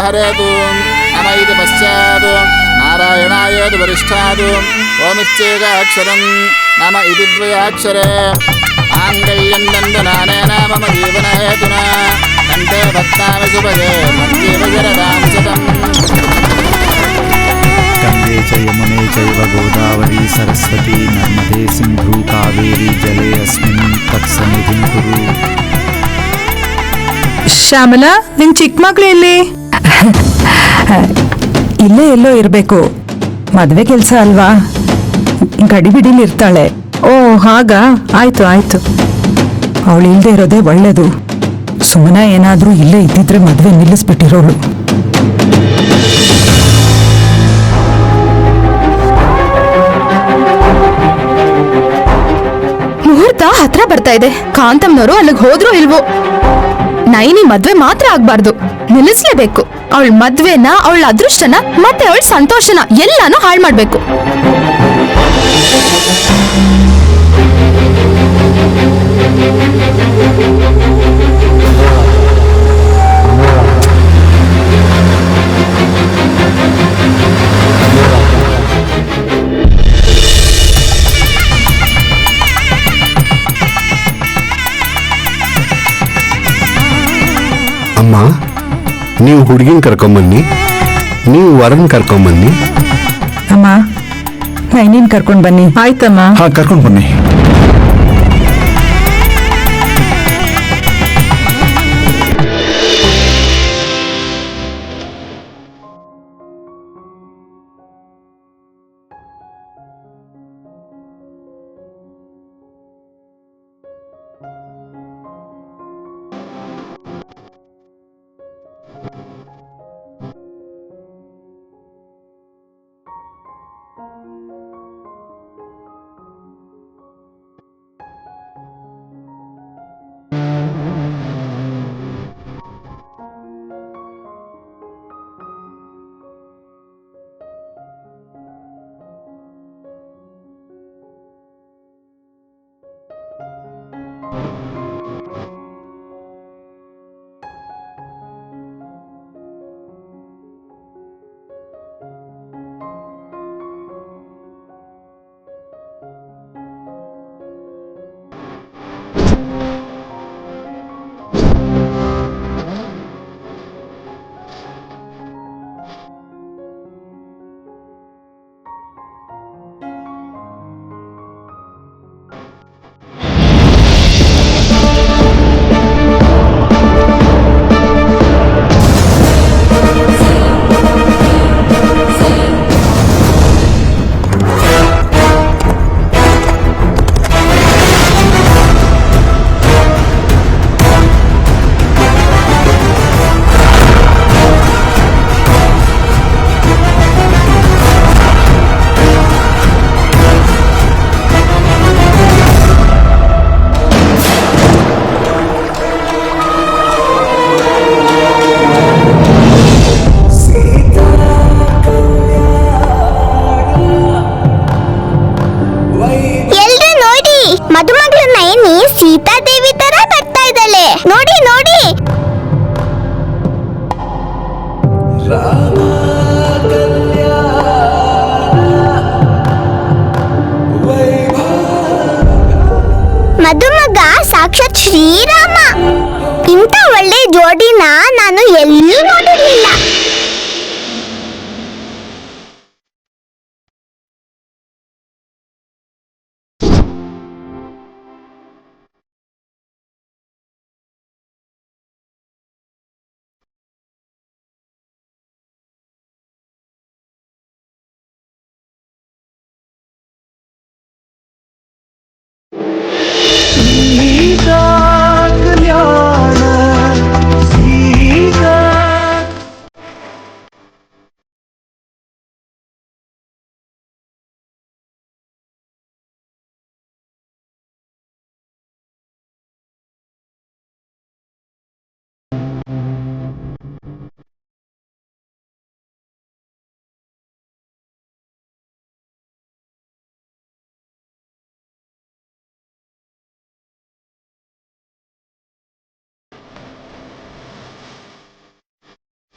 हरेतु नम इति पश्चात् नारायणायेतु वरिष्ठात् ओमित्येकाक्षरं नम इति द्वयाक्षरे माङ्गल्यं दन्दनानेन मम जीवनहेतुना कण्ठे भक्तामि सुभगे मद्जीवशरदां शतम्। गंगे च यमुने चैव गोदावरी सरस्वती नर्मदे सिन्धु कावेरी जले अस्मिन् तत्सन्निधिं कुरु। ಶ್ಯಾಮಲಾ, ನಿನ್ ಚಿಕ್ಕ ಮಗಳು ಎಲ್ಲಿ? ಇಲ್ಲೇ ಎಲ್ಲೋ ಇರ್ಬೇಕು, ಮದ್ವೆ ಕೆಲ್ಸ ಅಲ್ವಾ, ಗಡಿಬಿಡಿಲಿ ಇರ್ತಾಳೆ. ಓ ಹಾಗ, ಆಯ್ತು ಆಯ್ತು. ಅವಳು ಇಲ್ದೇ ಇರೋದೇ ಒಳ್ಳೇದು. ಸುಮ್ಮನೆ ಏನಾದ್ರೂ ಇಲ್ಲೇ ಇದ್ದಿದ್ರೆ ಮದ್ವೆ ನಿಲ್ಲಿಸ್ಬಿಟ್ಟಿರೋಳು. ಮುಹೂರ್ತ ಹತ್ರ ಬರ್ತಾ ಇದೆ. ಕಾಂತಮ್ನವರು ಅಲ್ಲಿಗೆ ಹೋದ್ರೂ ಇಲ್ವೋ? ನೈನಿ ಮದ್ವೆ ಮಾತ್ರ ಆಗ್ಬಾರ್ದು, ನಿಲ್ಲಿಸ್ಲೇಬೇಕು. ಅವಳ ಮದ್ವೆನ, ಅವಳ ಅದೃಷ್ಟನ, ಮತ್ತೆ ಅವಳ ಸಂತೋಷನ ಎಲ್ಲಾನು ಹಾಳು ಮಾಡ್ಬೇಕು. ಅಮ್ಮ, ನೀವು ಹುಡುಗಿನ ಕರ್ಕೊಂಬನ್ನಿ, ನೀವು ವರನ್ ಕರ್ಕೊಂಬನ್ನಿ. ಅಮ್ಮ, ನೈನಿನ್ ಕರ್ಕೊಂಡ್ ಬನ್ನಿ. ಆಯ್ತಮ್ಮ. ಹಾ, ಕರ್ಕೊಂಡು ಬನ್ನಿ. ಸೀತಾದೇವಿ ತರ ಬರ್ತಾ ಇದ್ದಾಳೆ. ನೋಡಿ ನೋಡಿ. ಮದುಮಗ ಸಾಕ್ಷಾತ್ ಶ್ರೀರಾಮ. ಇಂಥ ಒಳ್ಳೆ ಜೋಡಿನ ನಾನು ಎಲ್ಲೂ ನೋಡಿರಲಿಲ್ಲ.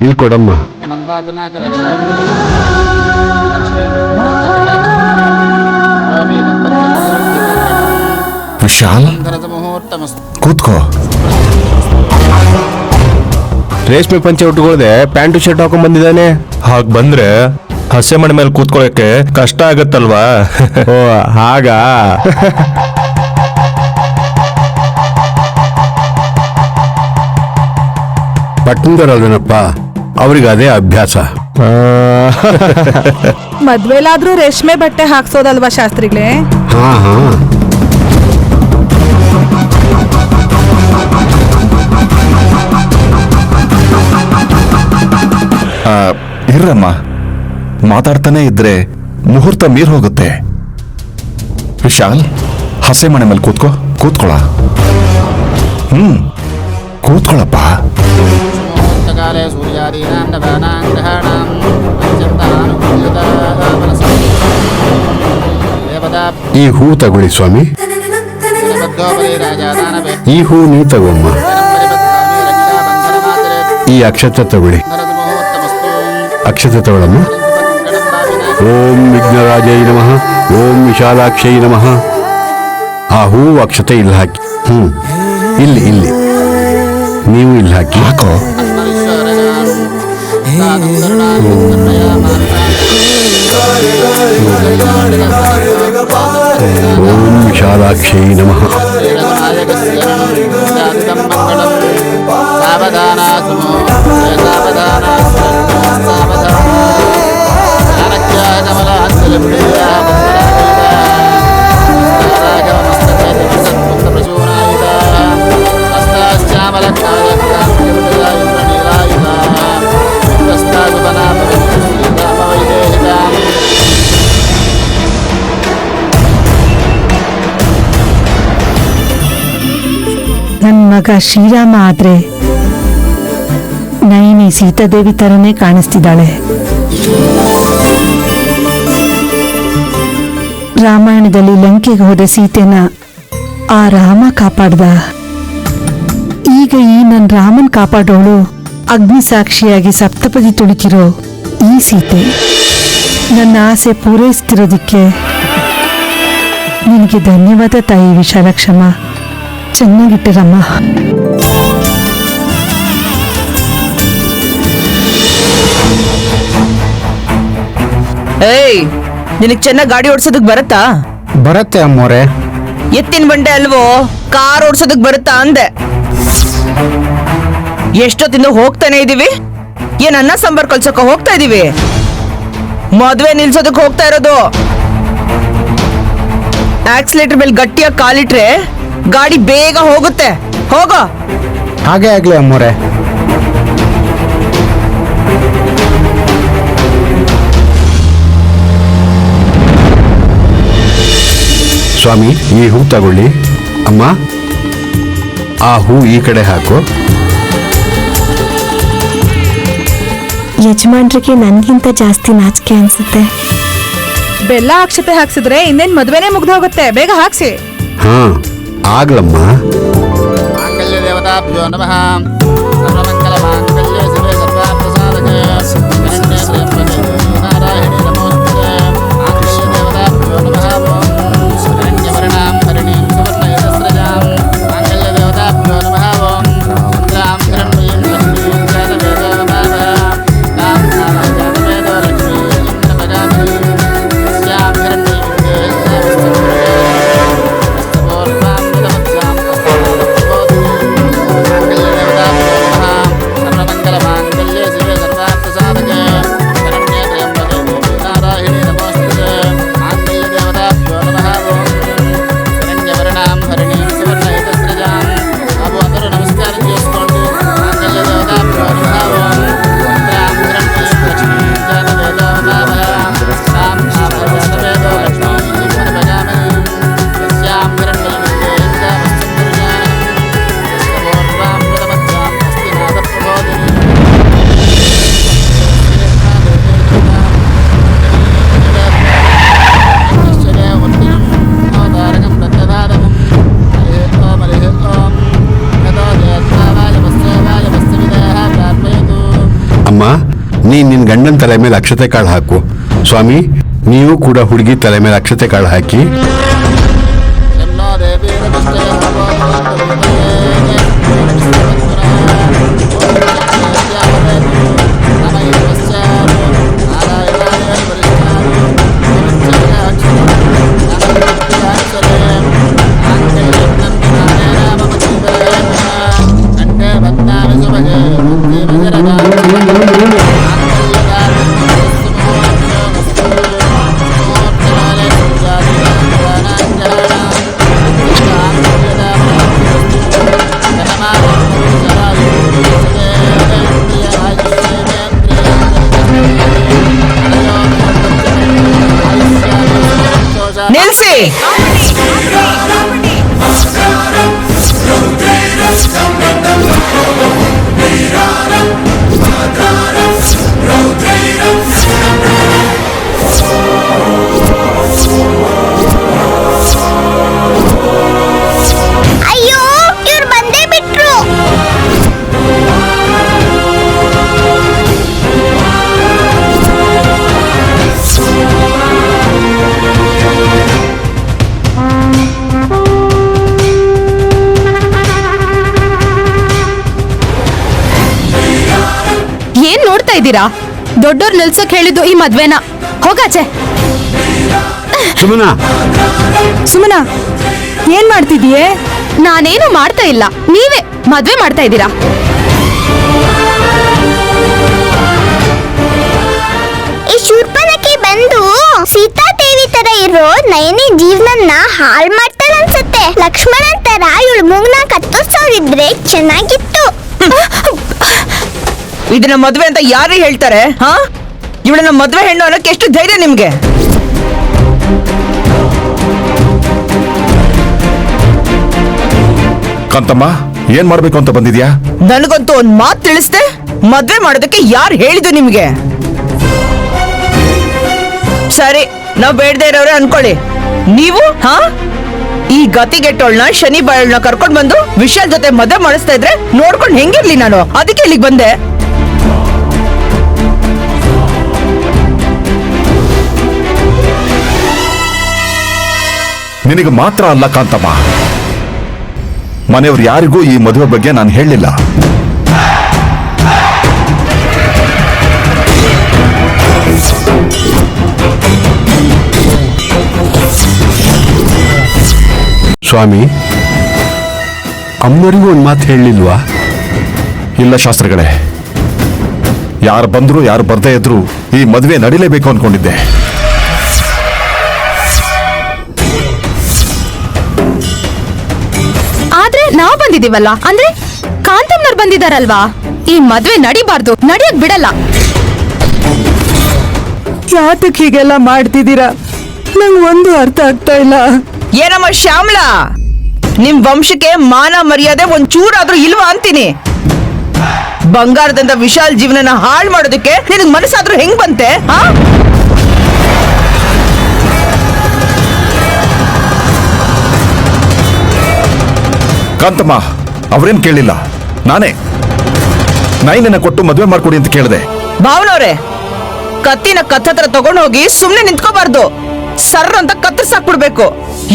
ಇಲ್ಲಿ ಕೊಡಮ್ಮ. ವಿಶಾಲ್, ಕೂತ್ಕೋ. ರೇಷ್ಮೆ ಪಂಚೆ ಉಟ್ಕೊಳ್ದೆ ಪ್ಯಾಂಟು ಶರ್ಟ್ ಹಾಕೊಂಡ್ ಬಂದಿದ್ದಾನೆ. ಹಾಗ್ ಬಂದ್ರೆ ಹಸೆ ಮಣೆ ಮೇಲೆ ಕೂತ್ಕೊಳ್ಳಕ್ಕೆ ಕಷ್ಟ ಆಗತ್ತಲ್ವಾ? ಓ ಹಾಗಾ? ಪಟ್ಟಣದವರಲ್ಲನಪ್ಪ, ಅವ್ರಿಗೆ ಅದೇ ಅಭ್ಯಾಸ. ಮದ್ವೆಲಾದ್ರೂ ರೇಷ್ಮೆ ಬಟ್ಟೆ ಹಾಕ್ಸೋದಲ್ವಾ ಶಾಸ್ತ್ರಿಗಳೇ? ಹಾ ಹಾ. ಇರ್ರಮ್ಮ, ಮಾತಾಡ್ತಾನೆ ಇದ್ರೆ ಮುಹೂರ್ತ ಮೀರ್ ಹೋಗುತ್ತೆ. ವಿಶಾಲ್, ಹಸೆ ಮಣೆ ಮೇಲೆ ಕೂತ್ಕೊಳ. ಕೂತ್ಕೊಳಪ್ಪ. ಈ ಹೂ ತಗೊಳ್ಳಿ ಸ್ವಾಮಿ. ಈ ಹೂ ನೀ ತಗೊಮ್ಮ. ಈ ಅಕ್ಷತೆ ತಗೊಳ್ಳಿ. ಅಕ್ಷತೆ ತಗೊಳ್ಳಮ್ಮ. ಓಂ ವಿಘ್ನರಾಜೈ ನಮಃ, ಓಂ ವಿಶಾಲಾಕ್ಷೈ ನಮಃ. ಆ ಹೂ ಅಕ್ಷತೆ ಇಲ್ಲಿ ಹಾಕಿ. ಇಲ್ಲಿ ಇಲ್ಲಿ ನೀವು ಇಲ್ಲಿ ಹಾಕಿ. ಹಾಕೋ. ಓಂ ವಿಶಾಲಾಕ್ಷೈ ನಮಃ. ನನ್ನ ಮಗ ಶ್ರೀರಾಮ ಆದ್ರೆ ನೈನಿ ಸೀತಾದೇವಿ ತರನೇ ಕಾಣಿಸ್ತಿದ್ದಾಳೆ. ರಾಮಾಯಣದಲ್ಲಿ ಲಂಕೆಗೆ ಹೋದ ಸೀತೆನ ಆ ರಾಮ ಕಾಪಾಡ್ದ. ಈಗ ಈ ನನ್ನ ರಾಮನ್ ಕಾಪಾಡೋಳು ಅಗ್ನಿ ಸಾಕ್ಷಿಯಾಗಿ ಸಪ್ತಪದಿ ತುಳಿತಿರೋ ಈ ಸೀತೆ ನನ್ನ ಆಸೆ ಪೂರೈಸ್ತಿರೋದಿಕ್ಕೆ ನಿನಗೆ ಧನ್ಯವಾದ ತಾಯಿ ವಿಶಾಲಕ್ಷಮ್ಮ. ಚೆನ್ನಾಗಿಟ್ಟಿರಮ್ಮ. ಏಯ್, ನಿನಗ್ ಚೆನ್ನಾಗಿ ಗಾಡಿ ಓಡಿಸೋದಕ್ ಬರತ್ತಾ? ಬರತ್ತೆ ಅಮ್ಮೋರೆ. ಎತ್ತಿನ ಬಂಡೆ ಅಲ್ವೋ, ಕಾರ್ ಓಡಿಸೋದಕ್ ಬರುತ್ತಾ ಅಂದೆ. ಎಷ್ಟೊತ್ತಿಂದ ಹೋಗ್ತಾನೆ ಇದೀವಿ? ಏನ್ ಅನ್ನ ಸಾಂಬಾರ್ ಕಲ್ಸೋಕ ಹೋಗ್ತಾ ಇದೀವಿ? ಮದ್ವೆ ನಿಲ್ಸೋದಕ್ ಹೋಗ್ತಾ ಇರೋದು. ಆಕ್ಸಿಲೇಟರ್ ಮೇಲೆ ಗಟ್ಟಿಯಾಗಿ ಕಾಲಿಟ್ರೆ ಗಾಡಿ ಬೇಗ ಹೋಗುತ್ತೆ. ಹೋಗೋ. ಹಾಗೆ ಆಗ್ಲಿ ಅಮ್ಮೋರೆ. ಸ್ವಾಮಿ, ಈ ಹೂ ತಗೊಳ್ಳಿ. ಅಮ್ಮ, ಆ ಹೂ ಈ ಕಡೆ ಹಾಕು. ಯಜಮಾನ್ರಿಗೆ ನನ್ಗಿಂತ ಜಾಸ್ತಿ ನಾಚಿಕೆ ಅನ್ಸುತ್ತೆ. ಬೆಲ್ಲ ಅಕ್ಷತೆ ಹಾಕ್ಸಿದ್ರೆ ಇನ್ನೇನ್ ಮದ್ವೆನೇ ಮುಗ್ದು ಹೋಗುತ್ತೆ. ಬೇಗ ಹಾಕ್ಸಿ. ಹಾ ಆಗ್ಲಮ್ಮ. ಮಾಂಗಲ್ಯ ದೇವತಾಭ್ಯೋ ನಮಃ. ಸರ್ವಮಂಗಲ ಮಾಂಗಲ್ಯ ಶಿವೆ ಸರ್ವಾರ್ಥಸಾಧಕೆ ಶರಣ್ಯೇ ತ್ರ್ಯಂಬಕೆ ನಾರಾಯಣಿ ನಮೋಸ್ತುತೆ. ಮಾಂಗಲ್ಯ ದೇವತಾಭ್ಯೋ ನಮಃ. ಓಂ ಶರಣ್ಯವರ್ಣಾಂ ಹರಿಣೀಂ ಸುವರ್ಣಯತಸ್ರಜಾಂ. ಮಾಂಗಲ್ಯ ದೇವತಾಭ್ಯೋ ನಮಃ. ಓಂ ಚಂದ್ರಾಂ ಹಿರಣ್ಮಯೀಂ ಲಕ್ಷ್ಮೀಂ ಜಾತವೇದೋಪಾದ ತಾಂ ಜಾತವೇದೋ ಲಕ್ಷ್ಮೀಂ ಇಂದ್ರಪಜಾಪತಿಂ ಯಸ್ಯಾಂ ಹಿರಣ್ಮಯೀಂ ದೇವತಾಂ ನೀನ್ ನಿನ್ ಗಂಡನ ತಲೆ ಮೇಲೆ ಅಕ್ಷತೆ ಕಾಳು ಹಾಕು. ಸ್ವಾಮಿ, ನೀವು ಕೂಡ ಹುಡುಗಿ ತಲೆ ಮೇಲೆ ಅಕ್ಷತೆ ಕಾಳು ಹಾಕಿ. ನಿಲ್ಸಿ. ಅಯ್ಯೋ, ಇವ್ರು ಬಂದೇ ಬಿಟ್ರು. ಏನ್ ನೋಡ್ತಾ ಇದ್ದೀರಾ? ದೊಡ್ಡೋರ್ ನಿಲ್ಸಕ್ ಹೇಳಿದ್ದು ಈ ಮದ್ವೆನ. ಹೋಗಾಚೆ. ಸುಮನಾ, ಸುಮನಾ, ಏನ್ ಮಾಡ್ತಿದೀಯೇ? ನಾನೇನು ಮಾಡ್ತಾ ಇಲ್ಲ, ನೀವೇ ಮದ್ವೆ ಮಾಡ್ತಾ ಇದ್ದೀರಾ. ಈ ಶೂರ್ಪನಖಿ ಬಂದು ಸೀತಾದೇವಿ ತರ ಇರೋ ನಯನಿ ಜೀವನನ್ನ ಹಾಳ್ ಮಾಡ್ತಾಳೆ ಅನ್ಸುತ್ತೆ. ಲಕ್ಷ್ಮಣನ್ ತರ ಇವಳು ಮೂಗ್ನ ಕತ್ತರಿಸೋರಿದ್ರೆ ಚೆನ್ನಾಗಿತ್ತು. ಇದನ್ನ ಮದ್ವೆ ಅಂತ ಯಾರು ಹೇಳ್ತಾರೆ? ಹಾ, ಇವಳನ್ನ ಮದ್ವೆ ಹೆಣ್ಣು ಅನ್ನೋಕೆ ಎಷ್ಟು ಧೈರ್ಯ ನಿಮ್ಗೆ? ಕಾಂತಮ್ಮ, ಏನ್ ಮಾಡ್ಬೇಕು ಅಂತ ಬಂದಿದ್ಯಾ? ನನಗಂತೂ ಒಂದ್ ಮಾತು ತಿಳಿಸ್ದೆ. ಮದ್ವೆ ಮಾಡೋದಕ್ಕೆ ಯಾರು ಹೇಳಿದ್ದು ನಿಮ್ಗೆ? ಸರಿ, ನಾವ್ ಬೇಡದೇ ಇರೋರೆ ಅನ್ಕೊಳ್ಳಿ. ನೀವು ಹಾ ಈ ಗತಿಗೆಟ್ಟೋಳ್ನ ಶನಿ ಬಾಯಳ್ನ ಕರ್ಕೊಂಡ್ ಬಂದು ವಿಶಾಲ್ ಜೊತೆ ಮದ್ವೆ ಮಾಡಿಸ್ತಾ ಇದ್ರೆ ನೋಡ್ಕೊಂಡು ಹೆಂಗಿರ್ಲಿ ನಾನು? ಅದಕ್ಕೆ ಇಲ್ಲಿಗೆ ಬಂದೆ. ನಿನಗೆ ಮಾತ್ರ ಅಲ್ಲ ಕಾಂತಮ್ಮ, ಮನೆಯವ್ರು ಯಾರಿಗೂ ಈ ಮದುವೆ ಬಗ್ಗೆ ನಾನು ಹೇಳಲಿಲ್ಲ. ಸ್ವಾಮಿ, ಅಮ್ಮರಿಗೂ ಒಂದು ಮಾತು ಹೇಳಲಿಲ್ವಾ? ಇಲ್ಲ ಶಾಸ್ತ್ರಿಗಳೇ, ಯಾರು ಬಂದ್ರು ಯಾರು ಬರ್ದೇ ಇದ್ರು ಈ ಮದುವೆ ನಡಿಲೇಬೇಕು ಅನ್ಕೊಂಡಿದ್ದೆ. ಆದ್ರೆ ನಾವ್ ಬಂದಿದೀವಲ್ಲ, ಅಂದ್ರೆ ಕಾಂತಮ್ಮನವ್ರು ಬಂದಿದಾರಲ್ವಾ? ಈ ಮದ್ವೆ ನಡಿಬಾರ್ದು, ನಡಿಯಕ್ ಬಿಡಲ್ಲ. ಯಾತಕ್ ಹೀಗೆಲ್ಲ ಮಾಡ್ತಿದ್ದೀರಾ? ನಂಗೆ ಒಂದು ಅರ್ಥ ಆಗ್ತಾ ಇಲ್ಲ. ಏನಮ್ಮ ಶ್ಯಾಮಲಾ, ನಿಮ್ ವಂಶಕ್ಕೆ ಮಾನ ಮರ್ಯಾದೆ ಒಂದ್ ಚೂರಾದ್ರೂ ಇಲ್ವಾ ಅಂತೀನಿ. ಬಂಗಾರದಿಂದ ವಿಶಾಲ್ ಜೀವನನ ಹಾಳು ಮಾಡೋದಕ್ಕೆ ನಿನಗ್ ಮನಸ್ಸಾದ್ರೂ ಹೆಂಗ್ ಬಂತೆ? ಹಾ, ಕಾಂತಮ್ಮ ಅವ್ರೇನ್ ಕೇಳಿಲ್ಲ, ನಾನೇ ನೈನನ್ನ ಕೊಟ್ಟು ಮದುವೆ ಮಾಡ್ಕೊಡಿ ಅಂತ ಕೇಳಿದೆ. ಭಾವನವ್ರೆ, ಕತ್ತಿನ ಕತ್ತತ್ರ ತಗೊಂಡೋಗಿ ಸುಮ್ನೆ ನಿಂತ್ಕೋಬಾರ್ದು. ಸರ್ರ ಅಂತ ಕತ್ತರಿಸಾಕ್ಬಿಡ್ಬೇಕು.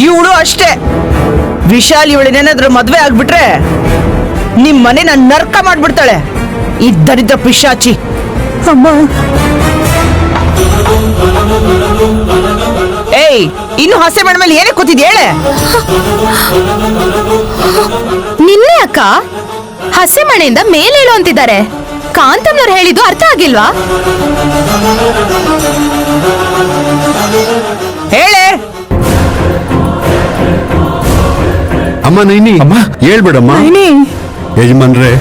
ಇವಳು ಅಷ್ಟೇ. ವಿಶಾಲ್ ಇವಳನ್ನೇನಾದ್ರೂ ಮದ್ವೆ ಆಗ್ಬಿಟ್ರೆ ನಿಮ್ ಮನೆನ ನರ್ಕ ಮಾಡ್ಬಿಡ್ತಾಳೆ ಈ ದರಿದ್ರ ಪಿಶಾಚಿ. ಅಮ್ಮ, ಏಯ್, ಇನ್ನು ಹಸೆ ಮಣ ಮೇಲೆ ಏನೇ ಕೂತಿದ್ ಹೇಳೆ? ನಿನ್ನೆ ಅಕ್ಕ ಹಸೆ ಮನೆಯಿಂದ ಮೇಲೇಳು ಅಂತಿದ್ದಾರೆ. ಕಾಂತಮ್ಮನವ್ರು ಹೇಳಿದ್ದು ಅರ್ಥ ಆಗಿಲ್ವಾ? ಹೇಳೆ. ಅಮ್ಮ ನೈನಿ, ಅಮ್ಮ. ಹೇಳ್ಬೇಡಮ್ಮ. ನೈನಿ, ಯಜಮಾನ್ರೆ,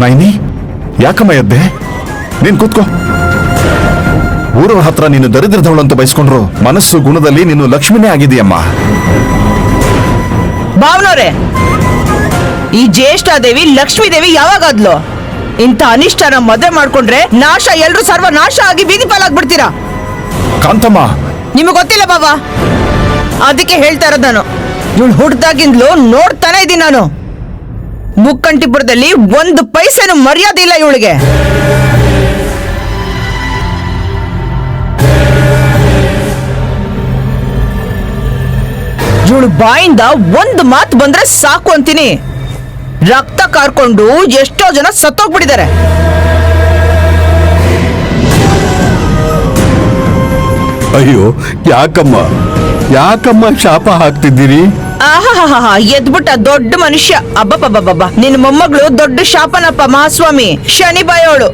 ನೈನಿ, ಯಾಕಮ್ಮ ಎದ್ದೆ? ನೀನ್ ಕೂತ್ಕೋ. ಊರವ್ರ ಹತ್ರ ನೀನು ದರಿದ್ರದವಳು ಅಂತ ಬಯಸ್ಕೊಂಡ್ರು ಮನಸ್ಸು ಗುಣದಲ್ಲಿ ನೀನು ಲಕ್ಷ್ಮಿನೇ ಆಗಿದೆಯಮ್ಮ. ಭಾವನವ್ರೆ, ಈ ಜ್ಯೇಷ್ಠಾದೇವಿ ಲಕ್ಷ್ಮೀದೇವಿ ಯಾವಾಗಾದ್ಲು? ಇಂಥ ಅನಿಷ್ಟನ ಮದುವೆ ಮಾಡ್ಕೊಂಡ್ರೆ ನಾಶ, ಎಲ್ರು ಸರ್ವನಾಶ ಆಗಿ ಬೀದಿ ಪಾಲಾಗ್ಬಿಡ್ತೀರಾ. ಕಾಂತಮ್ಮ, ನಿಮಗೆ ಗೊತ್ತಿಲ್ಲ ಬಾಬಾ, ಅದಕ್ಕೆ ಹೇಳ್ತಾ ಇರೋದು ನಾನು. ಇವಳು ಹುಡ್ದಾಗಿಂದ್ಲು ನೋಡ್ತಾನೆ ಇದ್ದೀನಿ ನಾನು. ಮುಕ್ಕಂಟಿಪುರದಲ್ಲಿ 1 ಪೈಸೆನೂ ಮರ್ಯಾದೆ ಇಲ್ಲ ಇವಳಿಗೆ. ಇವಳು ಬಾಯಿಂದ 1 ಮಾತು ಬಂದ್ರೆ ಸಾಕು ಅಂತೀನಿ. ರಕ್ತ ಕಾರ್ಕೊಂಡು ಎಷ್ಟೋ ಜನ ಸತ್ತೋಗ್ಬಿಟ್ಟಿದ್ದಾರೆ. ಅಯ್ಯೋ ಯಾಕಮ್ಮ ಶಾಪ ಹಾಕ್ತಿದ್ದೀರಿ? ಆಹಾ ಎದ್ಬಿಟ್ಟ ದೊಡ್ಡ ಮನುಷ್ಯ. ಅಬ್ಬಬ್ಬಬ್ಬ, ನಿನ್ನ ಮೊಮ್ಮಗಳು ದೊಡ್ಡ ಶಾಪನಪ್ಪ ಮಹಾಸ್ವಾಮಿ. ಶನಿ ಬಾಯೋಳು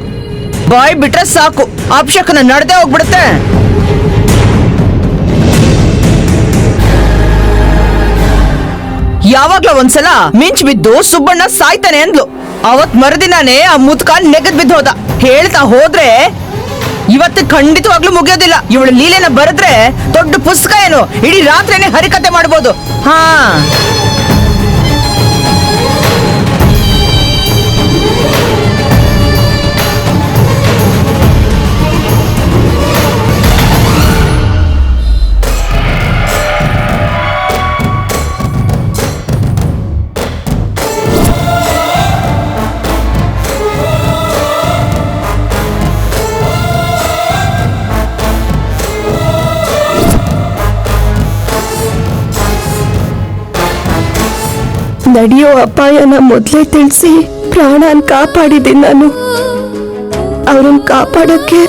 ಬಾಯ್ ಬಿಟ್ರೆ ಸಾಕು, ಅಪಶಕನ ನಡೆದೇ ಹೋಗ್ಬಿಡುತ್ತೆ. ಯಾವಾಗ್ಲೂ ಒಂದ್ಸಲ ಮಿಂಚ್ ಬಿದ್ದು ಸುಬ್ಬಣ್ಣ ಸಾಯ್ತಾನೆ ಅಂದ್ಲು. ಅವತ್ ಮರುದಿನಾನೇ ಆ ಮುದ್ಕ ನೆಗದ್ ಬಿದ್ದು ಹೋದ. ಹೇಳ್ತಾ ಹೋದ್ರೆ ಇವತ್ತು ಖಂಡಿತವಾಗ್ಲೂ ಮುಗಿಯೋದಿಲ್ಲ. ಇವಳು ಲೀಲೆನ ಬರೆದ್ರೆ ದೊಡ್ಡ ಪುಸ್ತಕ ಏನು ಇಡೀ ರಾತ್ರಿನೇ ಹರಿಕತೆ ಮಾಡ್ಬೋದು. ಹಾ, ನಡೆಯೋ ಅಪಾಯನ ಮೊದಲೇ ತಿಳಿಸಿ ಪ್ರಾಣನ ಕಾಪಾಡಿದ್ದೀನಿ ನಾನು. ಅವ್ರನ್ನ ಕಾಪಾಡೋಕ್ಕೆ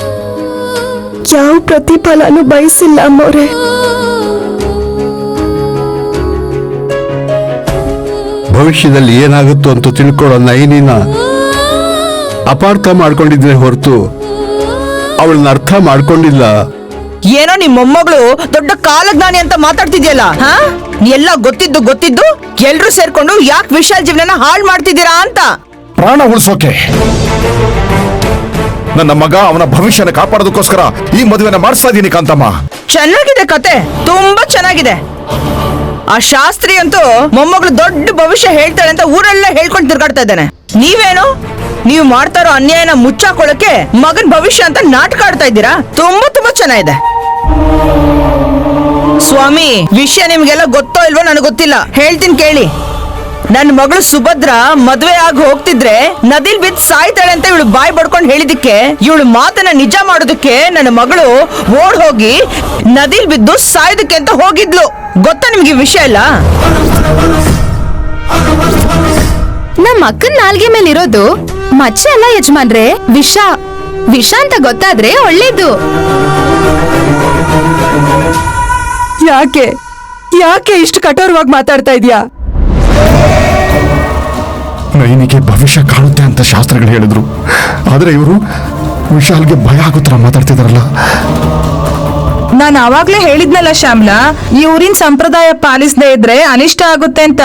ಯಾವ ಪ್ರತಿಫಲನೂ ಬಯಸಿಲ್ಲ ಅಮ್ಮವ್ರೆ. ಭವಿಷ್ಯದಲ್ಲಿ ಏನಾಗುತ್ತೋ ಅಂತ ತಿಳ್ಕೊಳ್ಳೋ ನೈನಿನ ಅಪಾರ್ಥ ಮಾಡ್ಕೊಂಡಿದ್ರೆ ಹೊರತು ಅವಳನ್ನ ಅರ್ಥ ಮಾಡ್ಕೊಂಡಿಲ್ಲ. ಏನೋ ನಿಮ್ ಮೊಮ್ಮಗಳು ದೊಡ್ಡ ಕಾಲಜ್ಞಾನಿ ಅಂತ ಮಾತಾಡ್ತಿದ್ಯಲ್ಲ. ಹಾ, ಎಲ್ಲ ಗೊತ್ತಿದ್ದು ಎಲ್ರೂ ಸೇರ್ಕೊಂಡು ಯಾಕೆ ವಿಶಾಲ್ ಜೀವನ ಹಾಳು ಮಾಡ್ತಿದ್ದೀರಾ ಅಂತ. ಪ್ರಾಣ ಉಳಿಸೋಕೆ ನನ್ನ ಮಗ ಅವನ ಭವಿಷ್ಯನ ಕಾಪಾಡೋದಕ್ಕೋಸ್ಕರ ಈ ಮದುವೆನ ಮಾಡಿಸ್ತಾ ಇದ್ದೀನಿ ಕಾಂತಮ್ಮ. ಚೆನ್ನಾಗಿದೆ ಕತೆ, ತುಂಬಾ ಚೆನ್ನಾಗಿದೆ. ಆ ಶಾಸ್ತ್ರಿ ಅಂತೂ ಮೊಮ್ಮಗಳು ದೊಡ್ಡ ಭವಿಷ್ಯ ಹೇಳ್ತಾಳೆ ಅಂತ ಊರೆಲ್ಲ ಹೇಳ್ಕೊಂಡು ತಿರ್ಗಾಡ್ತಾ ಇದ್ದಾನೆ. ನೀವು ಮಾಡ್ತಾ ಇರೋ ಅನ್ಯಾಯನ ಮುಚ್ಚಾಕೊಳ್ಳಕ್ಕೆ ಮಗನ್ ಭವಿಷ್ಯ ಅಂತ ನಾಟಕ ಆಡ್ತಾ ಇದ್ದೀರಾ. ತುಂಬಾ ಚೆನ್ನಾಗಿದೆ ಸ್ವಾಮಿ. ವಿಷಯ ನಿಮ್ಗೆಲ್ಲ ಗೊತ್ತೋ ಇಲ್ವೋ ನನಗೆ ಗೊತ್ತಿಲ್ಲ, ಹೇಳ್ತೀನಿ ಕೇಳಿ. ನನ್ನ ಮಗಳು ಸುಭದ್ರ ಮದ್ವೆ ಆಗಿ ಹೋಗ್ತಿದ್ರೆ ನದಿಲ್ ಬಿದ್ದು ಸಾಯ್ತಾಳೆ ಅಂತ ಇವಳು ಬಾಯ್ ಬಡ್ಕೊಂಡು ಹೇಳಿದಕ್ಕೆ, ಇವಳು ಮಾತನ್ನ ನಿಜ ಮಾಡೋದಕ್ಕೆ ನನ್ನ ಮಗಳು ಓಡ್ ಹೋಗಿ ನದಿಲ್ ಬಿದ್ದು ಸಾಯೋದಕ್ಕೆ ಅಂತ ಹೋಗಿದ್ಲು. ಗೊತ್ತಾ ನಿಮ್ಗೆ ವಿಷಯ ಇಲ್ಲ? ನಮ್ಮ ಅಕ್ಕನ ನಾಲ್ಗೆ ಮೇಲೆ ಇರೋದು ಮಚ್ಚೆ ಅಲ್ಲ ಯಜಮಾನ್ರೆ, ವಿಷ ಅಂತ ಗೊತ್ತಾದ್ರೆ ಒಳ್ಳೇದು. ಯಾಕೆ ಇಷ್ಟು ಕಠೋರವಾಗಿ ಮಾತಾಡ್ತಾ ಇದೀಯಾ? ನೈನಿಗೆ ಭವಿಷ್ಯ ಕಾಣುತ್ತೆ ಅಂತ ಶಾಸ್ತ್ರಗಳು ಹೇಳಿದ್ರು, ಆದ್ರೆ ಇವರು ವಿಶಾಲ್ಗೆ ಭಯ ಆಗೋ ತರ ಮಾತಾಡ್ತಿದಾರಲ್ಲ. ನಾನು ಆವಾಗ್ಲೇ ಹೇಳಿದ್ನಲ್ಲ ಶ್ಯಾಮ್ಲಾ, ಈ ಊರಿನ ಸಂಪ್ರದಾಯ ಪಾಲಿಸದೇ ಇದ್ರೆ ಅನಿಷ್ಟ ಆಗುತ್ತೆ ಅಂತ.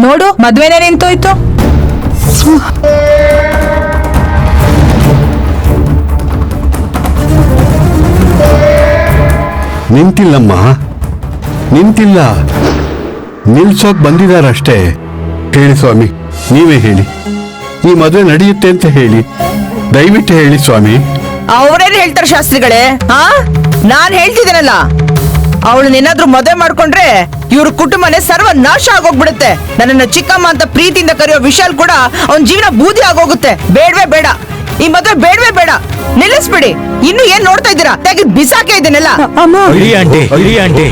ನೋಡು, ಮದ್ವೆನೇ ನಿಂತೋಯ್ತು. ನಿಂತಿಲ್ಲ, ನಿಲ್ಸೋಕ್ ಬಂದಿದಾರಷ್ಟೇ. ಹೇಳಿ ಸ್ವಾಮಿ, ನೀವೇ ಹೇಳಿ, ಈ ಮದುವೆ ನಡೆಯುತ್ತೆ ಅಂತ ಹೇಳಿ, ದಯವಿಟ್ಟು ಹೇಳಿ ಸ್ವಾಮಿ. ಅವ್ರೇನ್ ಹೇಳ್ತಾರೆ ಶಾಸ್ತ್ರಿಗಳೇ? ನಾನ್ ಹೇಳ್ತಿದ್ದೇನಲ್ಲ, ಅವಳನ್ನೇನಾದ್ರೂ ಮದುವೆ ಮಾಡ್ಕೊಂಡ್ರೆ ಇವ್ರ ಕುಟುಂಬನೇ ಸರ್ವ ನಾಶ ಆಗೋಗ್ಬಿಡುತ್ತೆ. ನನ್ನನ್ನ ಚಿಕ್ಕಮ್ಮ ಅಂತ ಪ್ರೀತಿಯಿಂದ ಕರೆಯೋ ವಿಶಾಲ್ ಕೂಡ ಅವನ್ ಜೀವನ ಬೂದಿ ಆಗೋಗುತ್ತೆ. ಬೇಡವೇ ಬೇಡ, ಈ ಮದುವೆ ಬೇಡವೇ ಬೇಡ, ನಿಲ್ಲಿಸ್ಬಿಡಿ. ಇನ್ನು ಏನ್ ನೋಡ್ತಾ ಇದ್ದೀರಾ? ತೆಗೆದು ಬಿಸಾಕೆ ಇದನ್ನೆಲ್ಲ. ಆಂಟಿ